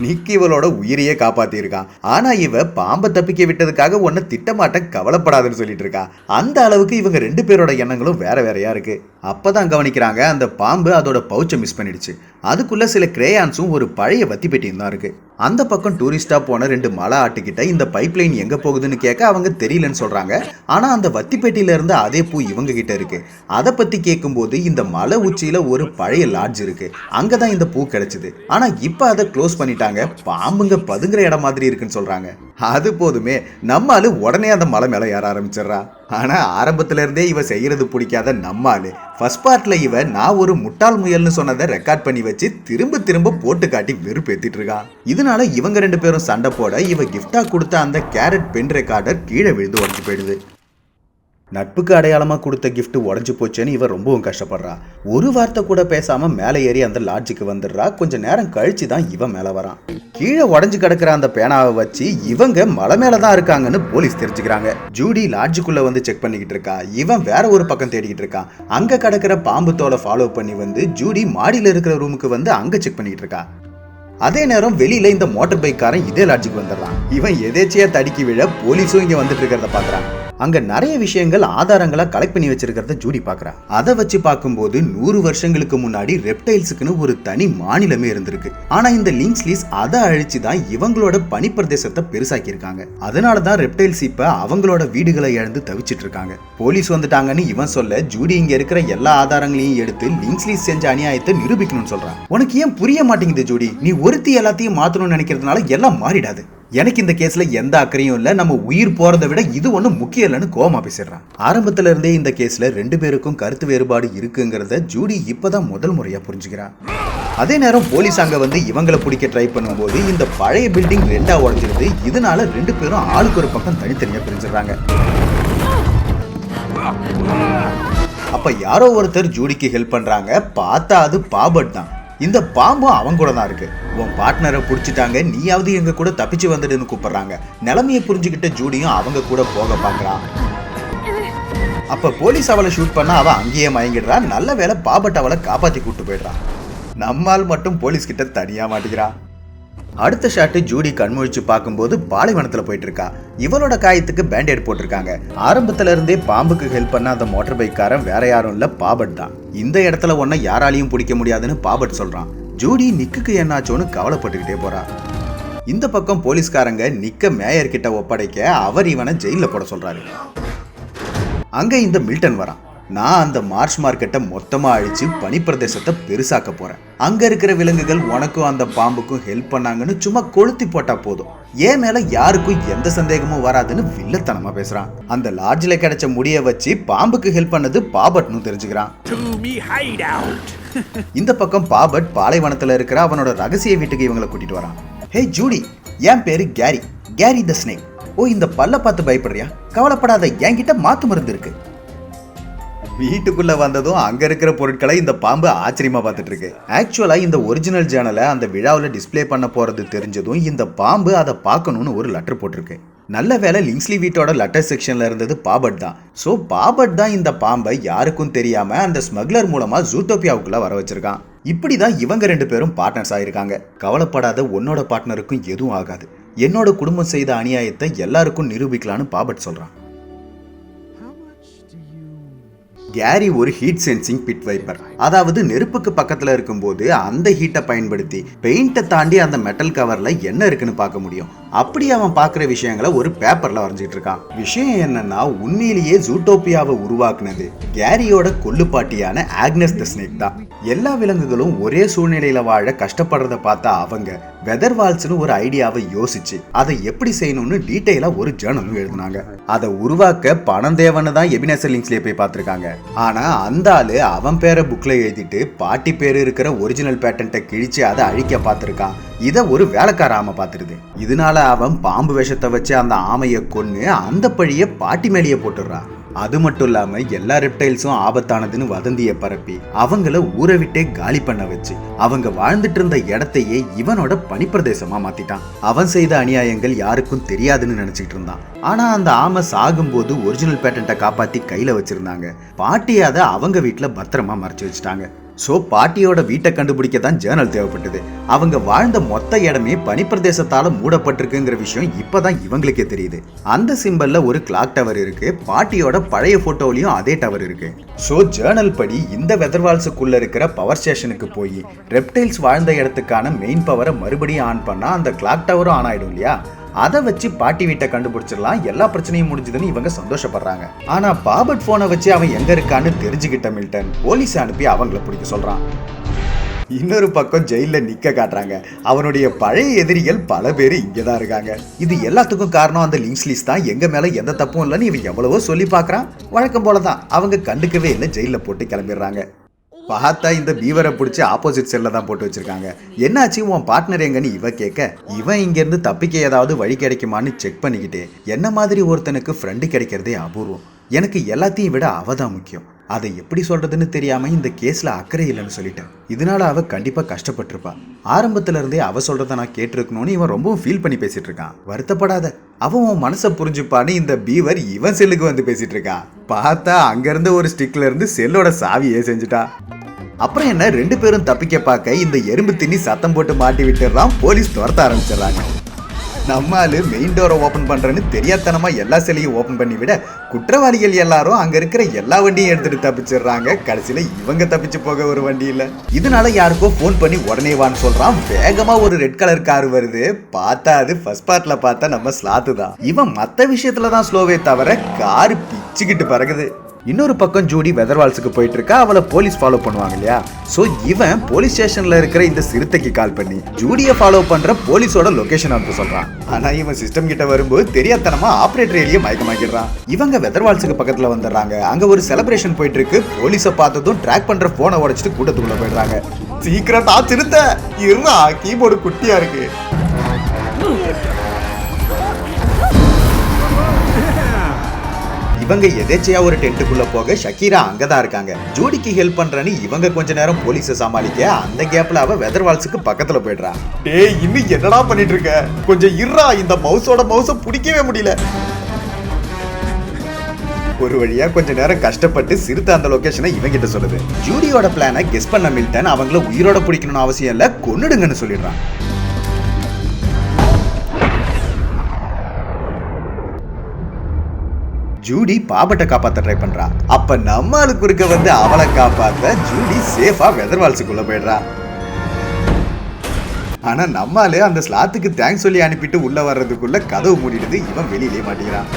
நிக்கி இவளோட உயிரையே காப்பாத்தி இருக்கான். ஆனா இவ பாம்பை தப்பிக்க விட்டதுக்காக ஒன்ன திட்டமாட்டம், கவலைப்படாதுன்னு சொல்லிட்டு இருக்கா. அந்த அளவுக்கு இவங்க 2 பேரோட எண்ணங்களும் வேற வேறையா இருக்கு. அப்பதான் கவனிக்கிறாங்க அந்த பாம்பு அதோட பவுச்சை மிஸ் பண்ணிடுச்சு. அதுக்குள்ள சில கிரேயான்ஸும் ஒரு பழைய வத்தி பெட்டியும் தான் இருக்கு. அந்த பக்கம் டூரிஸ்டா போன 2 மலை ஆட்டுக்கிட்ட இந்த பைப் லைன் எங்க போகுதுன்னு கேட்க அவங்க தெரியலன்னு சொல்றாங்க. ஆனா அந்த வத்தி பெட்டியில இருந்து அதே பூ இவங்க கிட்ட இருக்கு. அதை பத்தி கேட்கும்போது இந்த மலை உச்சியில ஒரு பழைய லாட்ஜ் இருக்கு, அங்கதான் இந்த பூ கிடைச்சது. ஆனா இப்ப அதை க்ளோஸ் பண்ணிட்டாங்க, பாம்புங்க பதுங்குற இடம் மாதிரி இருக்குன்னு சொல்றாங்க. அது போதுமே, நம்மாலு உடனே அந்த மலை மேல ஏற ஆரம்பிச்சிடறா. ஆனா ஆரம்பத்துல இருந்தே இவ செய்யறது பிடிக்காத நம்மாலு ஃபர்ஸ்ட் பார்ட்ல இவ நான் ஒரு முட்டாள் முயல்னு சொன்னதை ரெக்கார்ட் பண்ணி வச்சு திரும்ப திரும்ப போட்டு காட்டி வெறுப்பேத்திட்டு இருக்கா. இதனால இவங்க 2 பேரும் சண்டை போட இவ கிஃப்டா கொடுத்த அந்த கேரட் பென் ரெக்கார்டர் கீழே விழுந்து உடஞ்சு போயிடுது. நட்புக்கு அடையாளமா கொடுத்த கிஃப்ட் உடஞ்சு போச்சேன்னு இவ ரொம்பவும் கஷ்டப்படுறா. ஒரு வார்த்தை கூட பேசாம மேலே ஏறி அந்த லாட்ஜுக்கு வந்துடுறா. கொஞ்ச நேரம் கழிச்சு தான் இவன் மேல வரான். கீழே உடஞ்சு கிடக்குற அந்த பேனாவை வச்சு இவங்க மலை மேலதான் இருக்காங்கன்னு போலீஸ் தெரிஞ்சுக்கிறாங்க. ஜூடி லாட்ஜுக்குள்ள வந்து செக் பண்ணிக்கிட்டு இருக்கா. இவன் வேற ஒரு பக்கம் தேடிக்கிட்டு இருக்கான். அங்க கிடக்குற பாம்பு தோலை ஃபாலோ பண்ணி வந்து ஜூடி மாடியில இருக்கிற ரூமுக்கு வந்து அங்க செக் பண்ணிக்கிட்டு இருக்கா. அதே நேரம் வெளியில இந்த மோட்டார் பைக்காரன் இதே லாட்ஜுக்கு வந்துடுறான். இவன் எதேச்சியா தடுக்கி விழ போலீஸும் இங்க வந்துட்டு இருக்கிறத பாக்குறான். அங்க நிறைய விஷயங்கள் ஆதாரங்களா கலெக்ட் பண்ணி வச்சிருக்கிறத ஜூடி பாக்குறா. அதை வச்சு பார்க்கும்போது 100 வருஷங்களுக்கு முன்னாடி ரெப்டைல்ஸுக்குன்னு ஒரு தனி மாநிலமே இருந்திருக்கு. ஆனா இந்த லிங்க்ஸ்லீஸ் அதை அழிச்சுதான் இவங்களோட பனிப்பிரதேசத்தை பெருசாக்கி இருக்காங்க. அதனாலதான் ரெப்டைல்ஸ் இப்ப அவங்களோட வீடுகளை இழந்து தவிச்சிட்டு இருக்காங்க. போலீஸ் வந்துட்டாங்கன்னு இவன் சொல்ல ஜூடி இங்க இருக்கிற எல்லா ஆதாரங்களையும் எடுத்து லிங்க்ஸ்லீஸ் செஞ்ச அநியாயத்தை நிரூபிக்கணும்னு சொல்றான். உனக்கு ஏன் புரிய மாட்டேங்குது ஜூடி? நீ ஒருத்தி எல்லாத்தையும் மாத்தணும்னு நினைக்கிறதுனால எல்லாம் மாறிடாது. எனக்கு இந்த கேஸ்ல எந்த அக்கறையும் இல்ல, நம்ம உயிர் போறதை விட இது ஒண்ணும் முக்கியம் இல்லைன்னு கோவமா பேசிடுறான். ஆரம்பத்துல இருந்தே இந்த கேஸ்ல 2 பேருக்கும் கருத்து வேறுபாடு இருக்குங்கிறத ஜூடி இப்பதான் முதல் முறையா புரிஞ்சுக்கிறான். அதே நேரம் போலீஸ் அங்க வந்து இவங்களை பிடிக்க ட்ரை பண்ணும்போது இந்த பழைய பில்டிங் 2ஆ உடைஞ்சிருது. இதனால 2 பேரும் ஆளுக்கு ஒரு பக்கம் தனித்தனியா பிரிஞ்சிடறாங்க. அப்ப யாரோ ஒருத்தர் ஜூடிக்கு ஹெல்ப் பண்றாங்க. பார்த்தா அது பாபட் தான். இந்த பாம்பும் அவங்க கூட தான் இருக்கு. உன் பார்ட்னரை பிடிச்சிட்டாங்க, நீயாவது எங்க கூட தப்பிச்சு வந்துடுன்னு கூப்பிடுறாங்க. நிலைமையை புரிஞ்சுக்கிட்ட ஜூடியும் அவங்க கூட போக பாக்குறான். அப்ப போலீஸ் அவளை ஷூட் பண்ண அவ அங்கேயே மயங்கிடுறா. நல்ல வேளை பாபட் அவளை காப்பாத்தி கூட்டு போயிடுறான். நம்மால் மட்டும் போலீஸ் கிட்ட தனியா மாட்டிக்கிறான். அடுத்த ஷாட்டு ஜூடி கண்முழிச்சு பார்க்கும்போது பாலைவனத்துல போயிட்டு இருக்கா. இவளோட காயத்துக்கு பேண்டேட் போட்டிருக்காங்க. ஆரம்பத்துல இருந்தே பாம்புக்கு ஹெல்ப் பண்ண அந்த மோட்டார் பைக்காரன் வேற யாரும் இல்ல, பாபட் தான். இந்த இடத்துல ஒன்ன யாராலையும் பிடிக்க முடியாதுன்னு பாபட் சொல்றான். ஜூடி நிக்குக்கு என்னாச்சோன்னு கவலைப்பட்டுக்கிட்டே போறா. இந்த பக்கம் போலீஸ்காரங்க நிக்க மேயர் கிட்ட ஒப்படைக்க அவர் இவனை ஜெயில போட சொல்றாரு. அங்க இந்த மில்டன் வரான். நான் அந்த மார்ஷ் மார்க்கெட்டை மொத்தமா அழிச்சு பனிப்பிரதேசத்தை பெருசாக்க போறேன். அங்க இருக்கிற விலங்குகள் உனக்கும் அந்த பாம்புக்கும் ஹெல்ப் பண்ணாங்கன்னு சும்மா கொளுத்தி போட்டா போதும், ஏன் மேல யாருக்கும் எந்த சந்தேகமும் வராதுன்னு வில்லத்தனமா பேசுறான். அந்த லாட்ஜ்ல கிடைச்ச முடிய வச்சு பாம்புக்கு ஹெல்ப் பண்ணது பாபட்னு தெரிஞ்சுக்கிறான். இந்த பக்கம் பாபட் பாலைவனத்துல இருக்கிற அவனோட ரகசிய வீட்டுக்கு இவங்களை கூட்டிட்டு வரான். ஹே ஜூடி, என் பேரு கேரி, கேரி த ஸ்னேக். ஓ, இந்த பல்ல பார்த்து பயப்படுறியா? கவலைப்படாத, என்கிட்ட மாத்து மருந்து இருக்கு. வீட்டுக்குள்ள வந்ததும் அங்க இருக்கிற பொருட்களை இந்த பாம்பு ஆச்சரியமா பார்த்துட்டு இருக்கு. ஆக்சுவலா இந்த ஒரிஜினல் ஜேர்னலை அந்த விழாவில் டிஸ்பிளே பண்ண போறது தெரிஞ்சதும் இந்த பாம்பு அதை பார்க்கணும்னு ஒரு லெட்டர் போட்டிருக்கு. நல்ல வேலை லிங்க்ஸ்லி வீட்டோட லெட்டர் செக்ஷன்ல இருந்தது பாபட் தான். ஸோ பாபட் தான் இந்த பாம்பை யாருக்கும் தெரியாம அந்த ஸ்மக்லர் மூலமா ஜூட்டோபியாவுக்குள்ள வர வச்சிருக்கான். இப்படிதான் இவங்க 2 பேரும் பார்ட்னர்ஸ் ஆயிருக்காங்க. கவலைப்படாத, உன்னோட பார்ட்னருக்கும் எதுவும் ஆகாது. என்னோட குடும்பம் செய்த அநியாயத்தை எல்லாருக்கும் நிரூபிக்கலான்னு பாபட் சொல்றான். கேரி ஒரு ஹீட் சென்சிங் பிட் வைப்பர். அதாவது நெருப்புக்கு பக்கத்துல இருக்கும்போது அந்த ஹீட்டை பயன்படுத்தி பெயிண்டை தாண்டி அந்த மெட்டல் கவர்ல என்ன இருக்குன்னு பார்க்க முடியும். அப்படி அவன் பார்க்குற விஷயங்களை ஒரு பேப்பர்ல வரைஞ்சிட்டு இருக்கான். விஷயம் என்னன்னா உண்மையிலேயே ஜூட்டோபியாவை உருவாக்குனது கேரியோட கொல்லுப்பாட்டியான ஆக்னஸ் தி ஸ்னேக் தான். எல்லா விலங்குகளும் ஒரே சூழ்நிலையில வாழ கஷ்டப்படுறத பார்த்தா அவங்க வெதர்வால்ஸ்னு ஒரு ஐடியாவை யோசிச்சு அதை எப்படி செய்யணும்னு டீட்டெயிலா ஒரு ஜேர்னலும் எழுதினாங்க. அதை உருவாக்க பணம் தேவைன்னு தான் எபினேசர் லிங்க்ஸ்லயே போய் பார்த்திருக்காங்க. ஆனா அந்த ஆளு அவன் பேரை புக்ல எழுதிட்டு பாட்டி பேரு இருக்கிற ஒரிஜினல் பேட்டன்ட்டை கிழிச்சு அதை அழிக்க பார்த்திருக்கான். இதை ஒரு வேலைக்கார ஆமை பார்த்துருது. இதனால அவன் பாம்பு விஷத்தை வச்சு அந்த ஆமையை கொன்னு அந்த பழிய பாட்டி மேலேயே போட்டுடுறான். அது மட்டும் இல்லாம எல்லா ரெப்டைல்ஸும் ஆபத்தானதுன்னு வதந்தியை பரப்பி அவங்கள ஊரை விட்டே காலி பண்ண வச்சு அவங்க வாழ்ந்துட்டு இருந்த இடத்தையே இவனோட பனிப்பிரதேசமா மாத்திட்டான். அவன் செய்த அநியாயங்கள் யாருக்கும் தெரியாதுன்னு நினைச்சிட்டு இருந்தான். ஆனா அந்த ஆமை சாகும்போது ஒரிஜினல் பேட்டன்ட்டை காப்பாத்தி கையில வச்சிருந்தாங்க. பாட்டி அதை அவங்க வீட்டுல பத்திரமா மறைச்சு வச்சுட்டாங்க. ஸோ பாட்டியோட வீட்டை கண்டுபிடிக்க தான் ஜேர்னல் தேவைப்பட்டது. அவங்க வாழ்ந்த மொத்த இடமே பனிப்பிரதேசத்தால மூடப்பட்டிருக்குங்கிற விஷயம் இப்பதான் இவங்களுக்கே தெரியுது. அந்த சிம்பல்ல ஒரு கிளாக் டவர் இருக்கு. பாட்டியோட பழைய போட்டோலையும் அதே டவர் இருக்கு. ஸோ ஜேர்னல் படி இந்த வெதர்வால்ஸுக்குள்ள இருக்கிற பவர் ஸ்டேஷனுக்கு போய் ரெப்டைல்ஸ் வாழ்ந்த இடத்துக்கான மெயின் பவரை மறுபடியும் ஆன் பண்ணா அந்த கிளாக் டவரும் ஆன் ஆயிடும் இல்லையா? அதை வச்சு பாட்டி வீட்டை கண்டுபிடிச்சிடலாம், எல்லா பிரச்சனையும் முடிஞ்சதுன்னு இவங்க சந்தோஷப்படுறாங்க. ஆனா பாபட் போனை வச்சு அவன் எங்க இருக்கான்னு தெரிஞ்சுக்கிட்ட மில்டன் போலீஸ் அனுப்பி அவங்கள பிடிக்க சொல்றான். இன்னொரு பக்கம் ஜெயில நிக்க காட்டுறாங்க. அவனுடைய பழைய எதிரிகள் பல பேர் இங்கதான் இருக்காங்க. இது எல்லாத்துக்கும் காரணம் அந்த லிங்க்ஸ்லிஸ் தான். எங்க மேல எந்த தப்பும் இல்லைன்னு இவன் எவ்வளவோ சொல்லி பாக்குறான். வழக்கம் போலதான் அவங்க கண்டுக்கவே இல்லை. ஜெயில போட்டு கிளம்பிடுறாங்க. பார்த்தா இந்த பீவரை பிடிச்சி ஆப்போசிட் செல்ல தான் போட்டு வச்சிருக்காங்க. என்னாச்சு உன் பார்ட்னர் எங்கன்னு இவ கேட்க இவன் இங்கேருந்து தப்பிக்க ஏதாவது வழி கிடைக்குமான்னு செக் பண்ணிக்கிட்டே என்ன மாதிரி ஒருத்தனுக்கு ஃப்ரெண்டு கிடைக்கிறதே அபூர்வம். எனக்கு எல்லாத்தையும் விட அவ தான் முக்கியம். அதை எப்படி சொல்றதுன்னு தெரியாம இந்த கேஸ்ல அக்கறை இல்லைன்னு சொல்லிட்டேன். இதனால அவ கண்டிப்பா கஷ்டப்பட்டிருப்பா. ஆரம்பத்துல இருந்தே அவ சொல்றத நான் கேட்டிருக்கணும்னு இவன் ரொம்பவும் ஃபீல் பண்ணி பேசிட்டு இருக்கான். வருத்தப்படாத, அவன் உன் மனசை புரிஞ்சுப்பான்னு இந்த பீவர் இவன் செல்லுக்கு வந்து பேசிட்டு இருக்கான். பார்த்தா அங்க இருந்து ஒரு ஸ்டிக்ல இருந்து செல்லோட சாவியே செஞ்சுட்டா. அப்புறம் என்ன, ரெண்டு பேரும் தப்பிக்க பார்க்க இந்த எறும்பு தின்னி சத்தம் போட்டு மாட்டி விட்டுறான். போலீஸ் துரத்த ஆரம்பிச்சிடறாங்க. நம்மாலு மெயின் டோரை ஓபன் பண்றேன்னு தெரியாதனமா எல்லா சிலையும் ஓபன் பண்ணி விட குற்றவாளிகள் எல்லாரும் அங்க இருக்கிற எல்லா வண்டியும் எடுத்துட்டு தப்பிச்சிடுறாங்க. கடைசியில இவங்க தப்பிச்சு போக ஒரு வண்டி இல்ல. இதனால யாருக்கோ போன் பண்ணி உடனே வான்னு சொல்றான். வேகமா ஒரு ரெட் கலர் கார் வருது. பார்த்தா அது ஃபர்ஸ்ட் பார்ட்ல பார்த்தா நம்ம ஸ்லாத்து தான். இவன் மத்த விஷயத்துலதான் ஸ்லோவே தவிர காரு பிச்சுக்கிட்டு பறகுது. இன்னொரு பக்கம் ஜூடி வெதர்வால்ஸுக்கு போயிட்டு இருக்கா. அவளை போலீஸ் ஃபாலோ பண்ணுவாங்க இல்லையா? சோ இவன் போலீஸ் ஸ்டேஷன்ல இருக்கிற இந்த சிறுத்தைக்கு கால் பண்ணி ஜூடியை ஃபாலோ பண்ற போலீஸோட லொகேஷன் வந்து சொல்றான். ஆனா இவன் சிஸ்டம் கிட்ட வரும்போது தெரியாதனமா ஆபரேட்டர் ஏலியை மயக்கமாக்கிடுறான். இவங்க வெதர்வால்ஸுக்கு பக்கத்துல வந்துடுறாங்க. அங்க ஒரு செலிப்ரேஷன் போயிட்டு இருக்கு. போலீஸை பார்த்ததும் ட்ராக் பண்ற போனை உடைச்சிட்டு கூட்டத்துக்குள்ள போயிடுறாங்க. சீக்கிரட்டா சிறுத்தை இருறா, கீபோர்டு குட்டியா இருக்கு. இவங்க எதேச்சையா ஒரு டென்ட்டுக்குள்ள போக ஷக்கீரா அங்கதான் இருக்காங்க. ஜூடிக்கு ஹெல்ப் பண்றேன்னு இவங்க கொஞ்ச நேரம் போலீஸை சமாளிக்க அந்த கேப்ல அவ வெதர்வால்ஸுக்கு பக்கத்துல போயிடுறா. டேய் இன்னும் என்னடா பண்ணிட்டு இருக்க, கொஞ்சம் இருறா, இந்த மவுஸை பிடிக்கவே முடியல. ஒரு வழியா கொஞ்ச நேரம் கஷ்டப்பட்டு சிறுத்தை அந்த லொகேஷனை இவங்கிட்ட சொல்லுது. ஜூடியோட பிளானை கெஸ் பண்ண மில்டன் அவங்கள உயிரோட பிடிக்கணும்னு அவசியம் இல்ல, கொன்னுடுங்கன்னு சொல்லிடுறான். ஜூடி பாபட்டை காப்பாத்த ட்ரை பண்றா. அப்ப நம்ம ஆளு குறுக்க வந்து அவளை காப்பாத்த ஜூடி சேஃபா வெதர்வால்ஸுக்குள்ள போயிடுறா. ஆனா நம்மாலே அந்த ஸ்லாத்துக்கு தேங்க்ஸ் சொல்லி அனுப்பிட்டு உள்ள வர்றதுக்குள்ள கதவு மூடிடுது. இவன் வெளியிலே மாட்டேங்கிறான்.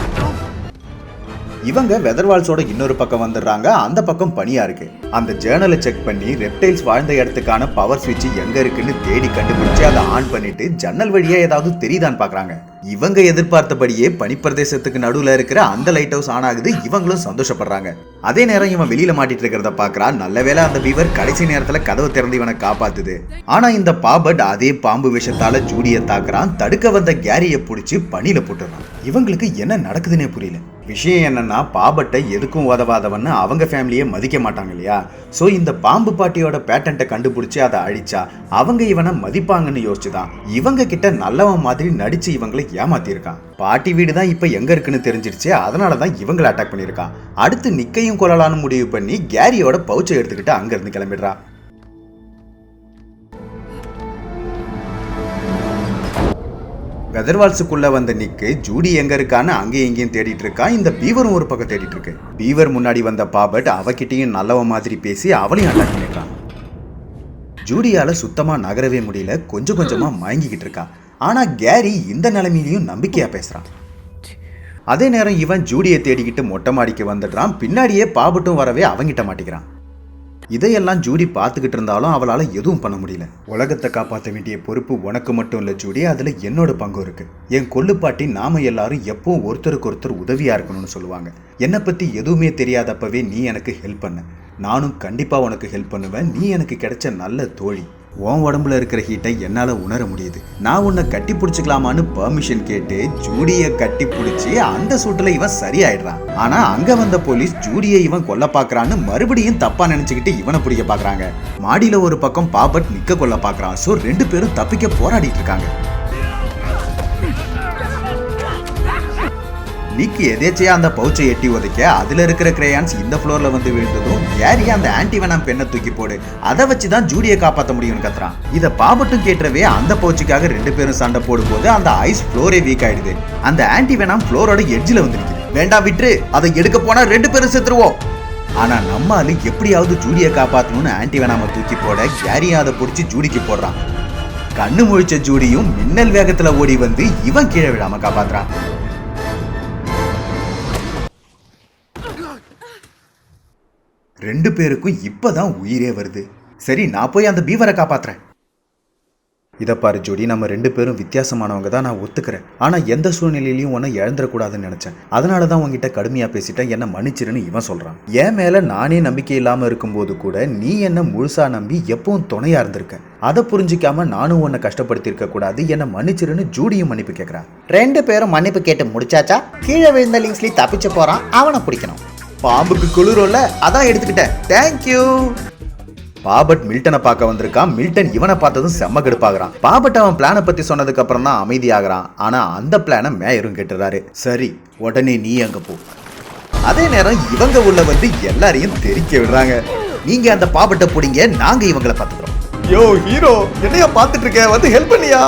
இவங்க வெதர்வால்ஸோட இன்னொரு பக்கம் வந்துடுறாங்க. அந்த பக்கம் பனியா இருக்கு. அந்த ஜேர்னலை செக் பண்ணி ரெப்டைல்ஸ் வாழ்ந்த இடத்துக்கான பவர் ஸ்விட்ச் எங்க இருக்குன்னு தேடி கண்டுபிடிச்சு அதை ஆன் பண்ணிட்டு ஜன்னல் வழியா ஏதாவது தெரியுதான்னு பாக்குறாங்க. இவங்க எதிர்பார்த்தபடியே பனிப்பிரதேசத்துக்கு நடுவுல இருக்கிற அந்த லைட் ஹவுஸ் ஆன் ஆகுது. இவங்களும் சந்தோஷப்படுறாங்க. அதே நேரம் இவன் வெளியில மாட்டிட்டு இருக்கிறத பாக்குறான். நல்ல வேளை அந்த பீவர் கடைசி நேரத்துல கதவை திறந்து இவனை காப்பாத்துது. ஆனா இந்த பாபட் அதே பாம்பு விஷத்தால ஜூடியை தாக்குறான். தடுக்க வந்த கேரியை பிடிச்சி பனியில போட்டுறான். இவங்களுக்கு என்ன நடக்குதுன்னே புரியல. விஷயம் என்னன்னா பாபட்டை எதுக்கும் உதவாதவன்னு அவங்க ஃபேமிலியே மதிக்க மாட்டாங்க இல்லையா? ஸோ இந்த பாம்பு பாட்டியோட பேட்டன்ட்டை கண்டுபிடிச்சி அதை அழிச்சா அவங்க இவனை மதிப்பாங்கன்னு யோசிச்சுதான் இவங்க கிட்ட நல்லவன் மாதிரி நடிச்சு இவங்களை ஏமாத்திருக்கான். பாட்டி வீடு தான் இப்ப எங்க இருக்குன்னு தெரிஞ்சிருச்சு. அதனாலதான் இவங்களை அட்டாக் பண்ணிருக்கான். அடுத்து நிக்கையும் கொள்ளலான்னு முடிவு பண்ணி கேரியோட பவுச்சை எடுத்துக்கிட்டு அங்க இருந்து கிளம்பிடுறா. வெதர்வால்ஸுக்குள்ள வந்த நிக்கு ஜூடி எங்க இருக்கான்னு அங்கேயும் இங்கேயும் தேடிட்டு இருக்கா. இந்த பீவரும் ஒரு பக்கம் தேடிட்டு இருக்கு. பீவர் முன்னாடி வந்த பாபட் அவகிட்டையும் நல்லவ மாதிரி பேசி அவளையும் அட்டாக் பண்ணிருக்கான். ஜூடியால சுத்தமா நகரவே முடியல, கொஞ்சம் கொஞ்சமா மயங்கிக்கிட்டு இருக்கா. ஆனா கேரி இந்த நிலைமையிலையும் நம்பிக்கையா பேசுறான். அதே நேரம் இவன் ஜூடியை தேடிக்கிட்டு மொட்டை மாடிக்கு வந்துடுறான். பின்னாடியே பாபட்டும் வரவே அவங்கிட்ட மாட்டிக்கிறான். இதையெல்லாம் ஜூடி பார்த்துக்கிட்டு இருந்தாலும் அவளால் எதுவும் பண்ண முடியல. உலகத்தை காப்பாற்ற வேண்டிய பொறுப்பு உனக்கு மட்டும் இல்லை ஜூடி, அதில் என்னோட பங்கு இருக்கு. என் கொள்ளுப்பாட்டி நாம எல்லாரும் எப்பவும் ஒருத்தருக்கு ஒருத்தர் உதவியா இருக்கணும்னு சொல்லுவாங்க. என்னை பற்றி எதுவுமே தெரியாதப்பவே நீ எனக்கு ஹெல்ப் பண்ண, நானும் கண்டிப்பாக உனக்கு ஹெல்ப் பண்ணுவேன். நீ எனக்கு கிடைச்ச நல்ல தோழி. உன் உடம்புல இருக்கிற ஹீட்டை என்னால் உணர முடியுது. நான் உன்னை கட்டி பிடிச்சிக்கலாமான்னு பெர்மிஷன் கேட்டு ஜூடியை கட்டி பிடிச்சி அந்த சூட்டில் இவன் சரியாயிடுறான். ஆனா அங்க வந்த போலீஸ் ஜூடியை இவன் கொல்ல பாக்குறான்னு மறுபடியும் தப்பா நினைச்சுக்கிட்டு இவனை பிடிக்க பாக்குறாங்க. மாடியில ஒரு பக்கம் பாபட் நிக்க கொல்ல பாக்குறான். சோ 2 பேரும் தப்பிக்க போராடிட்டு இருக்காங்க. நிக்கு எதேச்சையா அந்த பவுச்சை எட்டி உதைக்க அதுல இருக்கிற கிரேயான்ஸ் இந்த ஃப்ளோர்ல வந்து விழுந்ததும் கேரி அந்த ஆன்டிவெனம் பெண்ணை தூக்கி போடு, அதை வச்சுதான் ஜூடியை காப்பாற்ற முடியும்னு கத்துறான். இதை பாபட்டும் கேட்டவே அந்த பவுச்சுக்காக 2 பேரும் சண்டை போடும்போது அந்த ஐஸ் ஃப்ளோரே வீக் ஆயிடுது. அந்த ஆன்டிவெனம் ஃப்ளோரோட எட்ஜில் வந்துருக்கு. வேண்டாம் விட்டுரு, அதை எடுக்க போனா 2 பேரும் செத்துருவோம். ஆனா நம்மால எப்படியாவது ஜூடியை காப்பாற்றணும்னு ஆன்டிவெனாம தூக்கி போட கேரியும் அதை பிடிச்சி ஜூடிக்கு போடுறான். கண்ணு முழிச்ச ஜூடியும் மின்னல் வேகத்துல ஓடி வந்து இவன் கீழே விடாம காப்பாத்துறான். 2 பேருக்கும் இப்பதான் உயிரே வருது. சரி, நான் போய் அந்த பீவரை காப்பாத்துறேன். இதை பாரு ஜோடி, நம்ம 2 பேரும் வித்தியாசமானவங்க தான், நான் ஒத்துக்கிறேன். ஆனா எந்த சூழ்நிலையிலையும் உன்னை இழந்துடக்கூடாதுன்னு நினைச்சேன். அதனாலதான் உங்ககிட்ட கடுமையா பேசிட்டேன், என்ன மன்னிச்சிருன்னு இவன் சொல்றான். என் மேல நானே நம்பிக்கை இல்லாம இருக்கும்போது கூட நீ என்ன முழுசா நம்பி எப்பவும் துணையா இருந்திருக்க. அதை புரிஞ்சிக்காம நானும் உன்னை கஷ்டப்படுத்தி இருக்க கூடாது, என்ன மன்னிச்சிருன்னு ஜூடியும் மன்னிப்பு கேட்கிறான். 2 பேரும் மன்னிப்பு கேட்டு முடிச்சாச்சா? கீழே விழுந்த லிங்ஸ்லி தப்பிச்சு போறான், அவனை பிடிக்கணும். பாம்புக்கு குளிரோல்ல, அதான் எடுத்துக்கிட்டேன். தேங்க்யூ. பாபட் மில்டனை பார்க்க வந்திருக்கான். மில்டன் இவனை பார்த்ததும் செம்ம கடுப்பாகிறான். பாபட் அவன் பிளானை பத்தி சொன்னதுக்கு அப்புறம் தான் அமைதியாகிறான். ஆனா அந்த பிளானை மேயரும் கேட்டுறாரு. சரி, உடனே நீ அங்க போ. அதே நேரம் இவங்க உள்ள வந்து எல்லாரையும் தெரிக்க விடுறாங்க. நீங்க அந்த பாபட்டை பிடிங்க, நாங்க இவங்களை பார்த்துக்கிறோம். யோ ஹீரோ, என்னையா பார்த்துட்டு இருக்க, வந்து ஹெல்ப் பண்ணியா?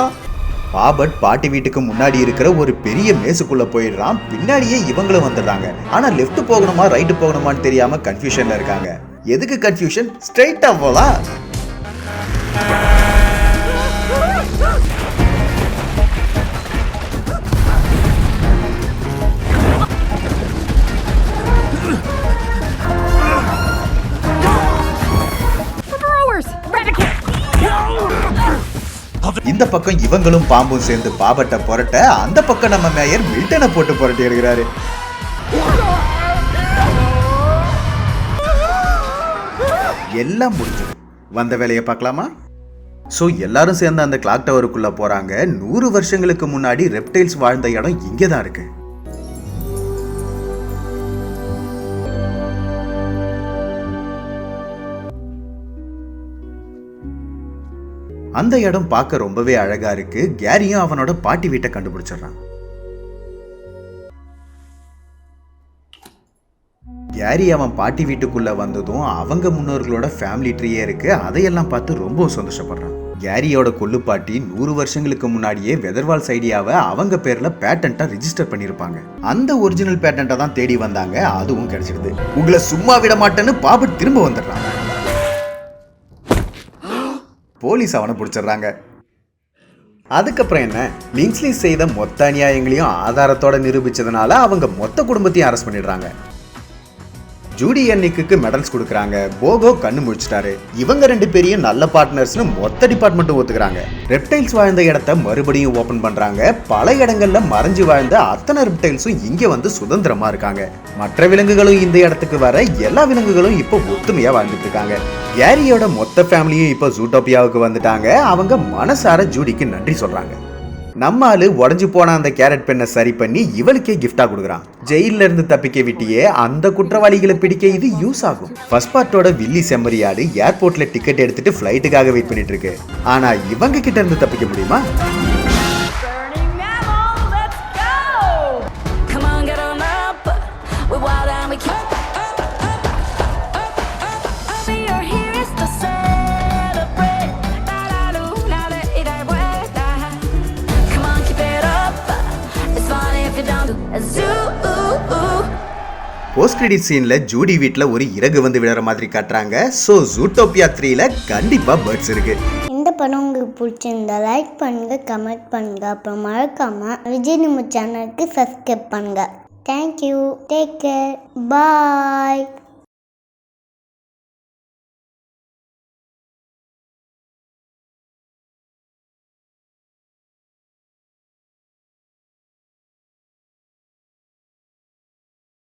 பாபட் பாட்டி வீட்டுக்கு முன்னாடி இருக்கிற ஒரு பெரிய மேசுக்குள்ள போயிடுறான். பின்னாடியே இவங்களும் வந்துடுறாங்க. ஆனா லெஃப்ட் போகணுமா ரைட்டு போகணுமான்னு தெரியாம கன்ஃபியூஷன்ல இருக்காங்க. எதுக்கு கன்ஃபியூஷன்? ஸ்ட்ரைட்டா போலாம். இந்த பக்கம் இவங்களும் பாம்பும் சேர்ந்து பாபட்டை புரட்ட, அந்த பக்கம் நம்ம மேயர் மில்டனை போட்டு புரட்டி எடுக்கிறாரு. எல்லாம் முடிஞ்சது. வந்த வேலையை பார்க்கலாமா? ஸோ எல்லாரும் சேர்ந்து அந்த கிளாக் டவருக்குள்ள போறாங்க. 100 வருஷங்களுக்கு முன்னாடி ரெப்டைல்ஸ் வாழ்ந்த இடம் இங்கே தான் இருக்கு. அந்த இடம் பார்க்க ரொம்பவே அழகா இருக்கு. கேரியும் அவனோட பாட்டி வீட்டை கண்டுபிடிச்சிடறான். கேரி அவன் பாட்டி வீட்டுக்குள்ள வந்ததும் அவங்க முன்னோர்களோட ஃபேமிலி ட்ரீயே இருக்கு. அதையெல்லாம் பார்த்து ரொம்ப சந்தோஷப்படுறான். கேரியோட கொள்ளுப்பாட்டி 100 வருஷங்களுக்கு முன்னாடியே வெதர்வால்ஸ் ஐடியாவை அவங்க பேர்ல பேட்டன்ட்டா ரிஜிஸ்டர் பண்ணிருப்பாங்க. அந்த ஒரிஜினல் பேட்டன்ட்டை தான் தேடி வந்தாங்க. அதுவும் கிடைச்சிடுது. உங்களை சும்மா விட மாட்டேன்னு பாபட் திரும்ப வந்துடுறான். போலீஸ் அவனை பிடிச்சிடுறாங்க. அதுக்கப்புறம் என்ன, லிங்ஸ்லி செய்த மொத்த அநியாயங்களையும் ஆதாரத்தோட நிரூபிச்சதுனால அவங்க மொத்த குடும்பத்தையும் அரெஸ்ட் பண்ணிடுறாங்க. ஜூடி நிக்குக்கு மெடல்ஸ் கொடுக்குறாங்க. போகோ கண்ணு முடிச்சிட்டாரு. இவங்க 2 பேரையும் நல்ல பார்ட்னர்ஸ்னு மொத்த டிபார்ட்மெண்ட்டும் ஒத்துக்கிறாங்க. ரெப்டைல்ஸ் வாழ்ந்த இடத்த மறுபடியும் ஓபன் பண்றாங்க. பல இடங்கள்ல மறைஞ்சு வாழ்ந்த அத்தனை ரெப்டைல்ஸும் இங்க வந்து சுதந்திரமா இருக்காங்க. மற்ற விலங்குகளும் இந்த இடத்துக்கு வர எல்லா விலங்குகளும் இப்போ ஒத்துமையா வாழ்ந்துட்டு இருக்காங்க. கேரியோட மொத்த ஃபேமிலியும் இப்போ ஜூட்டோபியாவுக்கு வந்துட்டாங்க. அவங்க மனசார ஜூடிக்கு நன்றி சொல்றாங்க. நம்ம ஆளு உடஞ்சு போன அந்த கேரட் பெண்ணை சரி பண்ணி இவளுக்கே கிஃப்டா கொடுக்குறான். ஜெயில இருந்து தப்பிக்க விட்டியே அந்த குற்றவாளிகளை பிடிக்க இது யூஸ் ஆகும். ஃபர்ஸ்ட் பார்ட்டோட வில்லி செம்மறியாடு ஏர்போர்ட்ல டிக்கெட் எடுத்துட்டு ஃபிளைட்டுக்காக வெயிட் பண்ணிட்டு இருக்கு. ஆனா இவங்க கிட்ட இருந்து தப்பிக்க முடியுமா? போஸ்ட் கிரெடிட் சீன்ல ஜூடி வீட்ல ஒரு இறகு வந்து விழற மாதிரி காட்டுறாங்க. ஸோ ஜூட்டோபியா 3ல கண்டிப்பா பேர்ட்ஸ் இருக்கு. இந்த படம் உங்களுக்கு பிடிச்சிருந்தா லைக் பண்ணுங்க, கமெண்ட் பண்ணுங்க, அப்புறம் மறக்காம விஜய் நியூஸ் சேனலுக்கு சப்ஸ்கிரைப் பண்ணுங்க. தேங்க்யூ, டேக் கேர், பாய்.